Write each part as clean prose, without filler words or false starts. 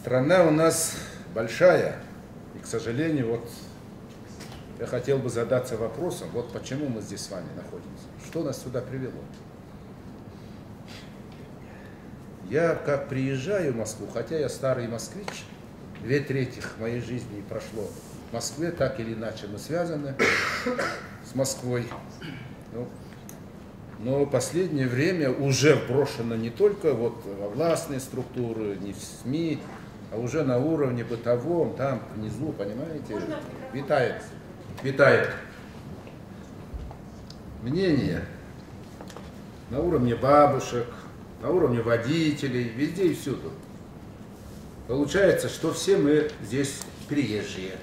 Страна у нас большая, и, к сожалению, вот я хотел бы задаться вопросом, вот почему мы здесь с вами находимся, что нас сюда привело. Я как приезжаю в Москву, хотя я старый москвич, 2/3 моей жизни прошло в Москве, так или иначе мы связаны с Москвой. Но в последнее время уже брошено не только вот во властные структуры, не в СМИ, а уже на уровне бытовом, там внизу, понимаете, витает мнение на уровне бабушек, на уровне водителей, везде и всюду. Получается, что все мы здесь приезжие.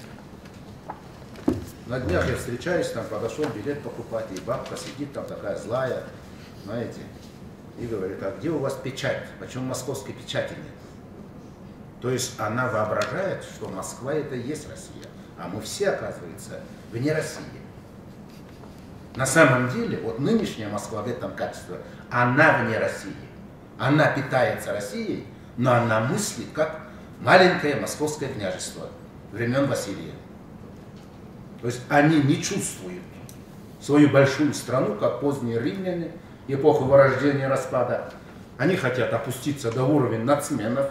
На днях я встречаюсь, там подошел билет покупать, и бабка сидит там такая злая, знаете, и говорит: а где у вас печать? Почему московской печати нет? То есть она воображает, что Москва это и есть Россия, а мы все, оказывается, вне России. На самом деле, вот нынешняя Москва в этом качестве, она вне России. Она питается Россией, но она мыслит как маленькое московское княжество времен Василия. То есть они не чувствуют свою большую страну, как поздние римляне, эпоху вырождения и распада. Они хотят опуститься до уровня нацменов,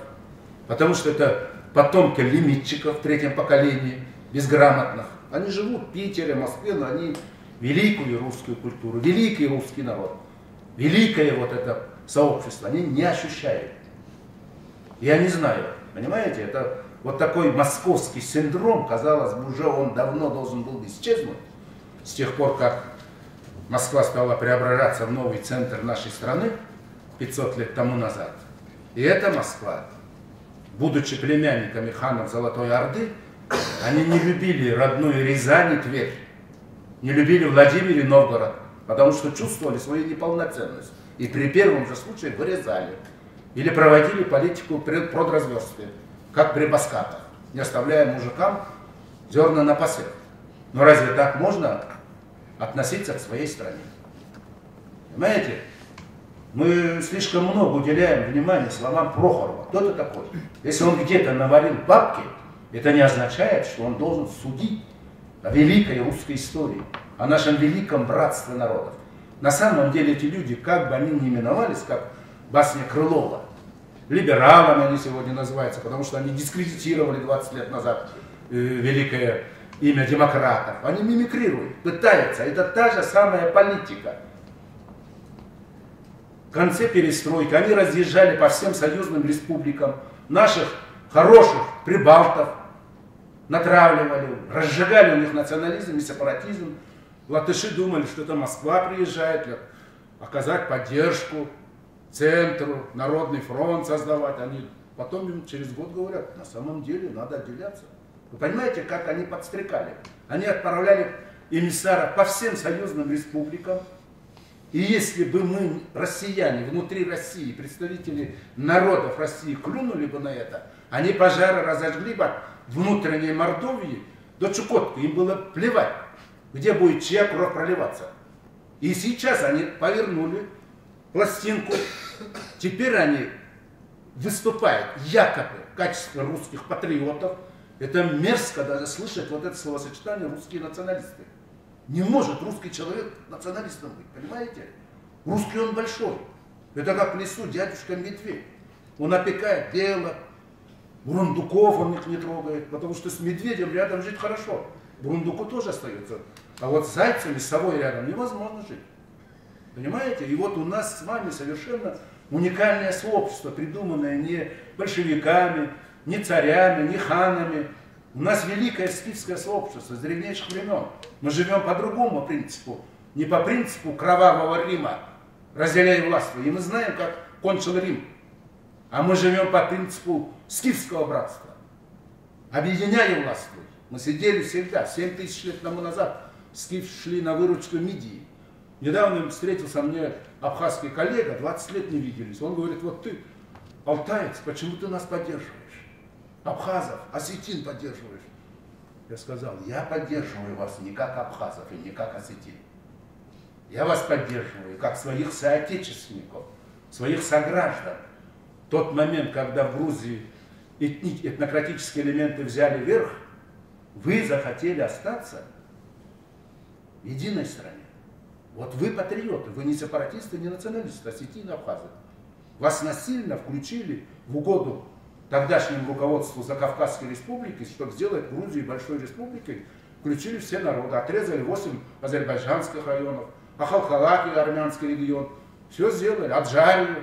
потому что это потомки лимитчиков в 3-м поколении, безграмотных. Они живут в Питере, Москве, но они великую русскую культуру, великий русский народ, великое вот это сообщество, они не ощущают. Я не знаю, понимаете, это вот такой московский синдром, казалось бы, уже он давно должен был исчезнуть, с тех пор, как Москва стала преображаться в новый центр нашей страны 500 лет тому назад. И эта Москва, будучи племянниками ханов Золотой Орды, они не любили родную Рязань и Тверь, не любили Владимир и Новгород, потому что чувствовали свою неполноценность. И при первом же случае вырезали или проводили политику продразверстия, как при Баскатах, не оставляя мужикам зерна на посев. Но разве так можно относиться к своей стране? Понимаете? Мы слишком много уделяем внимания словам Прохорова. Кто это такой? Если он где-то наварил бабки, это не означает, что он должен судить о великой русской истории, о нашем великом братстве народов. На самом деле эти люди, как бы они ни именовались, как басня Крылова, либералами они сегодня называются, потому что они дискредитировали 20 лет назад великое имя демократов. Они мимикрируют, пытаются. Это та же самая политика. В конце перестройки они разъезжали по всем союзным республикам, наших хороших прибалтов натравливали, разжигали у них национализм и сепаратизм. Латыши думали, что это Москва приезжает оказать поддержку центру, Народный фронт создавать. Они потом им через год говорят: на самом деле надо отделяться. Вы понимаете, как они подстрекали? Они отправляли эмиссаров по всем союзным республикам. И если бы мы, россияне, внутри России, представители народов России, клюнули бы на это, они пожары разожгли бы от внутренней Мордовии до Чукотки. Им было плевать, где будет чья кровь проливаться. И сейчас они повернули пластинку. Теперь они выступают якобы в качестве русских патриотов. Это мерзко даже слышать вот это словосочетание «русские националисты». Не может русский человек националистом быть, понимаете? Русский он большой. Это как в лесу дядюшка медведь. Он опекает белок, бурундуков он их не трогает, потому что с медведем рядом жить хорошо. Бурундуку тоже остается. А вот с зайцем и совой рядом невозможно жить. Понимаете? И вот у нас с вами совершенно уникальное сообщество, придуманное не большевиками, не царями, не ханами. У нас великое скифское сообщество с древнейших времен. Мы живем по другому принципу, не по принципу кровавого Рима, разделяй властвуй. И мы знаем, как кончил Рим. А мы живем по принципу скифского братства. Объединяй властвуй. Мы сидели всегда, 7000 лет тому назад, скифы шли на выручку Мидии. Недавно встретился мне абхазский коллега, 20 лет не виделись. Он говорит: вот ты, алтаец, почему ты нас поддерживаешь? Абхазов, осетин поддерживаешь. Я сказал: я поддерживаю вас не как абхазов и не как осетин. Я вас поддерживаю как своих соотечественников, своих сограждан. Тот момент, когда в Грузии этнократические элементы взяли верх, вы захотели остаться в единой стране. Вот вы патриоты, вы не сепаратисты, не националисты, осетины, абхазы. Вас насильно включили в угоду тогдашнему руководству Закавказской республики, чтобы сделать Грузию большой республикой, включили все народы, отрезали 8 азербайджанских районов, Ахалхалаки, армянский регион, все сделали, Аджарию.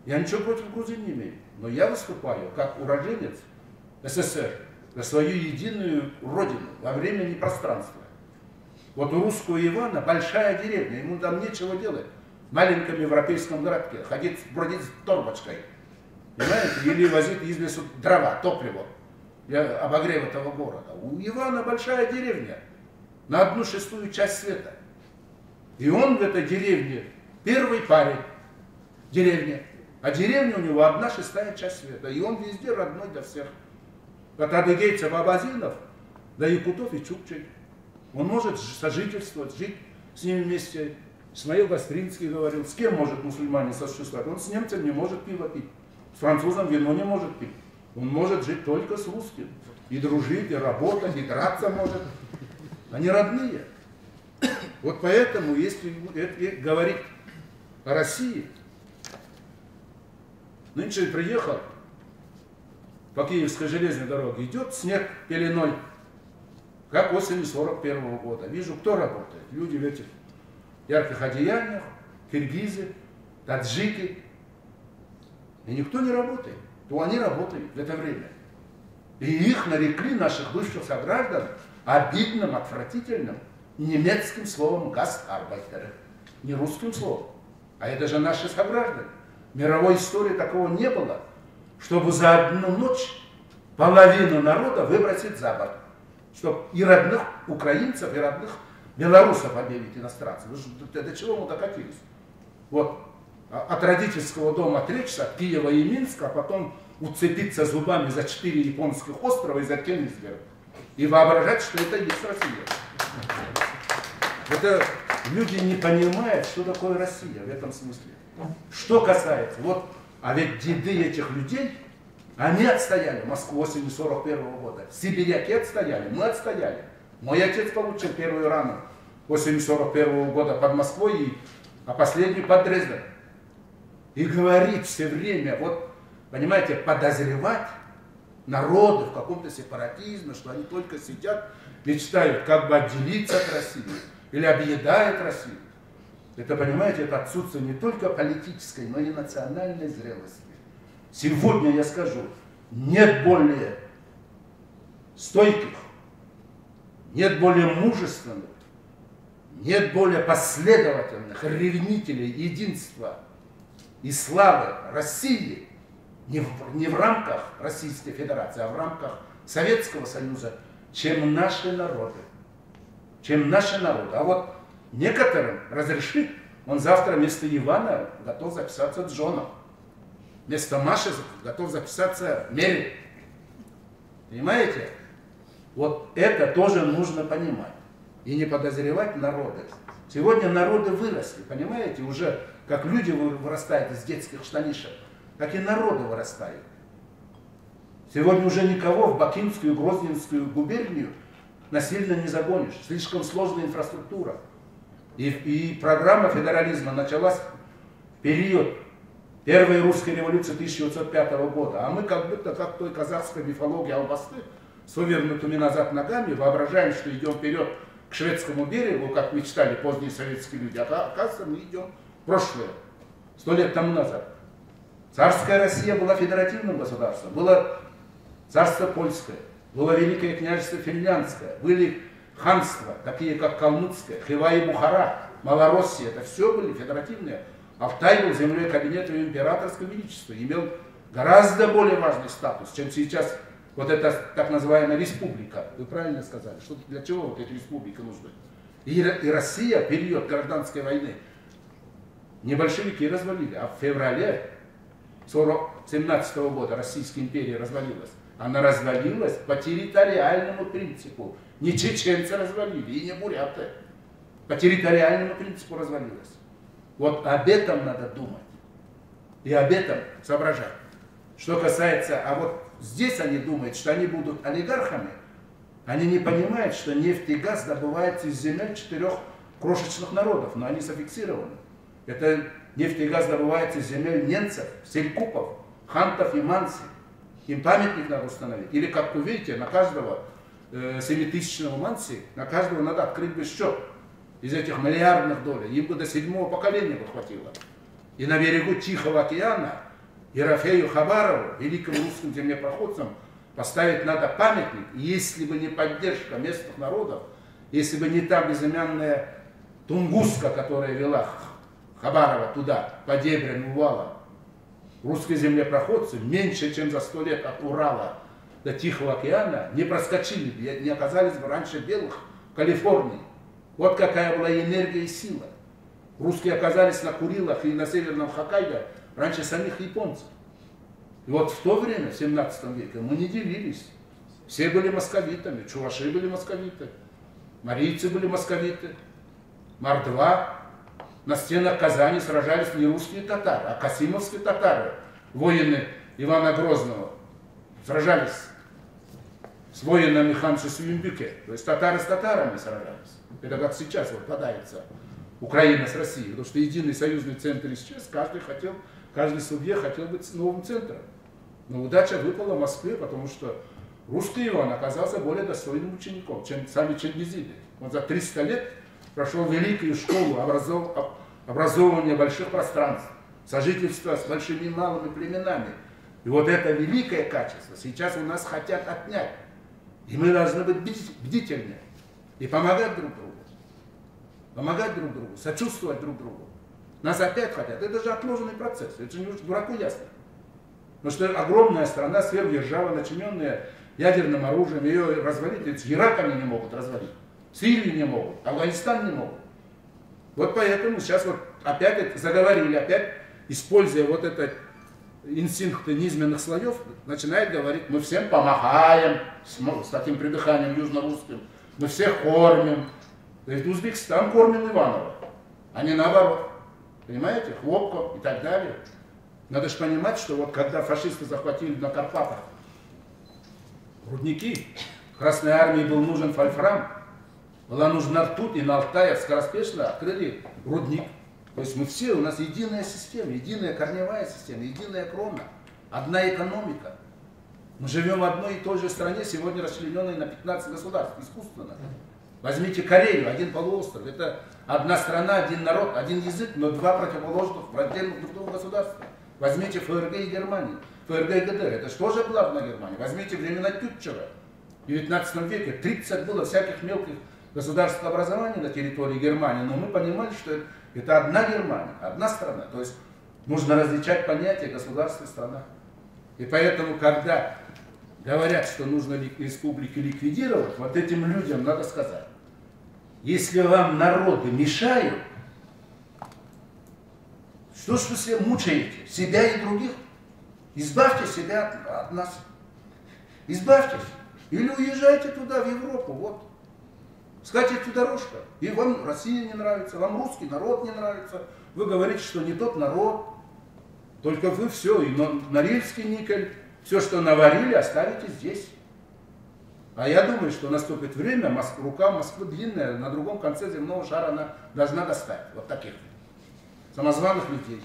Я ничего против Грузии не имею, но я выступаю как уроженец СССР за свою единую родину во времени и пространстве. Вот у русского Ивана большая деревня, ему там нечего делать в маленьком европейском городке, ходить, бродить с торбочкой, понимаете, или возить из лесу дрова, топливо для обогрева этого города. У Ивана большая деревня на 1/6 часть света. И он в этой деревне первый парень деревни, а деревня у него 1/6 часть света, и он везде родной для всех. От адыгейцев, абазинов до якутов и чукчей. Он может сожительствовать, жить с ними вместе. Исмаил Гастринский говорил, с кем может мусульманин сосуществовать? Он с немцем не может пиво пить, с французом вино не может пить. Он может жить только с русским. И дружить, и работать, и драться может. Они родные. Вот поэтому, если говорить о России, нынче приехал по Киевской железной дороге, идет снег пеленой, как осенью 41-го года. Вижу, кто работает. Люди в этих ярких одеяниях, киргизы, таджики. И никто не работает. То они работают в это время. И их нарекли, наших бывших сограждан, обидным, отвратительным немецким словом «гастарбайтеры». Не русским словом. А это же наши сограждане. В мировой истории такого не было, чтобы за одну ночь половину народа выбросить за борт. Чтобы и родных украинцев, и родных белорусов объявить иностранцев. До чего мы докатились? Вот от родительского дома отречься, от Киева и Минска, а потом уцепиться зубами за 4 японских острова и за Кенигсберг. И воображать, что это есть Россия. Это люди не понимают, что такое Россия в этом смысле. Что касается, вот, а ведь деды этих людей, они отстояли Москву осенью 41-го года. Сибиряки отстояли, мы отстояли. Мой отец получил первую рану осенью 41-го года под Москвой, а последний под Дрезденом. И говорить все время, вот, понимаете, подозревать народы в каком-то сепаратизме, что они только сидят, мечтают как бы отделиться от России или объедают Россию. Это, понимаете, это отсутствие не только политической, но и национальной зрелости. Сегодня я скажу, нет более стойких, нет более мужественных, нет более последовательных ревнителей единства и славы России не в рамках Российской Федерации, а в рамках Советского Союза, чем наши народы. Чем наши народы. А вот некоторым разрешит, он завтра вместо Ивана готов записаться Джоном. Вместо Маши готов записаться Мери. Понимаете? Вот это тоже нужно понимать. И не подозревать народы. Сегодня народы выросли, понимаете? Уже как люди вырастают из детских штанишек, так и народы вырастают. Сегодня уже никого в Бакинскую, Грозненскую губернию насильно не загонишь. Слишком сложная инфраструктура. И программа федерализма началась в период Первой русской революции 1905 года. А мы как будто, как в той казахской мифологии Албасты, с вывернутыми назад ногами, воображаем, что идем вперед к шведскому берегу, как мечтали поздние советские люди. А оказывается, мы идем в прошлое, 100 лет тому назад. Царская Россия была федеративным государством, было царство польское, было Великое княжество финляндское, были ханства, такие как Калмыцкое, Хива и Бухара, Малороссия, это все были федеративные. Алтай был землей кабинета императорского величества, имел гораздо более важный статус, чем сейчас вот эта так называемая республика. Вы правильно сказали, что для чего вот эти республики нужны? И Россия, период гражданской войны, не большевики развалили, а в феврале 17 года Российская империя развалилась. Она развалилась по территориальному принципу. Не чеченцы развалили, и не буряты. По территориальному принципу развалилась. Вот об этом надо думать. И об этом соображать. Что касается, а вот здесь они думают, что они будут олигархами, они не понимают, что нефть и газ добываются из земель 4 крошечных народов, но они зафиксированы. Это нефть и газ добывается из земель ненцев, селькупов, хантов и манси. Им памятник надо установить. Или, как вы видите, на каждого 7-тысячного манси, на каждого надо открыть бы счет из этих миллиардных долей. Им бы до 7-го поколения бы хватило. И на берегу Тихого океана Ерофею Хабарову, великим русским землепроходцам, поставить надо памятник. Если бы не поддержка местных народов, если бы не та безымянная Тунгуска, которая вела Хабарова туда, по дебрям Увала, русские землепроходцы меньше, чем за 100 лет от Урала до Тихого океана не проскочили бы, не оказались бы раньше белых в Калифорнии. Вот какая была энергия и сила. Русские оказались на Курилах и на Северном Хоккайдо раньше самих японцев. И вот в то время, в 17 веке, мы не делились. Все были московитами, чуваши были московиты, марийцы были московиты, мордва. На стенах Казани сражались не русские татары, а касимовские татары, воины Ивана Грозного, сражались с воинами ханши Сююмбюке. То есть татары с татарами сражались. Это как сейчас вот бодается Украина с Россией, потому что единый союзный центр исчез, каждый субъект хотел быть новым центром. Но удача выпала Москве, потому что русский Иван оказался более достойным учеником, чем сами черкизиды. Он за 300 лет прошел великую школу образования больших пространств, сожительства с большими и малыми племенами. И вот это великое качество сейчас у нас хотят отнять. И мы должны быть бдительны и помогать друг другу. Помогать друг другу, сочувствовать друг другу. Нас опять хотят. Это же отложенный процесс. Это же дураку ясно. Потому что огромная страна, сверхдержава, начиненная ядерным оружием, ее развалить, ведь Ирак они не могут развалить, Сирию не могут, Афганистан не могут. Вот поэтому сейчас вот опять заговорили, опять используя вот этот инстинкт низменных слоев, начинает говорить, мы всем помогаем, с таким придыханием южно-русским, мы всех кормим. То есть Узбекистан кормил Иванова, а не наоборот. Понимаете, хлопком и так далее. Надо же понимать, что вот когда фашисты захватили на Карпатах рудники, Красной армии был нужен вольфрам, была нужна ртуть, и на Алтае скороспешно открыли рудник. То есть мы все, у нас единая система, единая корневая система, единая крона, одна экономика. Мы живем в одной и той же стране, сегодня расчлененной на 15 государств, искусственно. Возьмите Корею, один полуостров, это одна страна, один народ, один язык, но два противоположных, отдельных друг друга государства. Возьмите ФРГ и Германию, ФРГ и ГДР, это что же была одна Германия? Возьмите времена Тютчева, в 19 веке 30 было всяких мелких государств образований на территории Германии, но мы понимали, что это одна Германия, одна страна. То есть нужно различать понятия государства и страна. И поэтому, когда говорят, что нужно республики ликвидировать, вот этим людям надо сказать, если вам народы мешают, что ж вы все мучаете, себя и других? Избавьте себя от нас. Избавьтесь. Или уезжайте туда, в Европу, вот. Скатертью дорожка. И вам Россия не нравится, вам русский народ не нравится. Вы говорите, что не тот народ. Только вы все, и Норильский никель, все, что наварили, оставите здесь. А я думаю, что наступит время, рука Москвы длинная, на другом конце земного шара она должна достать. Вот таких самозваных людей.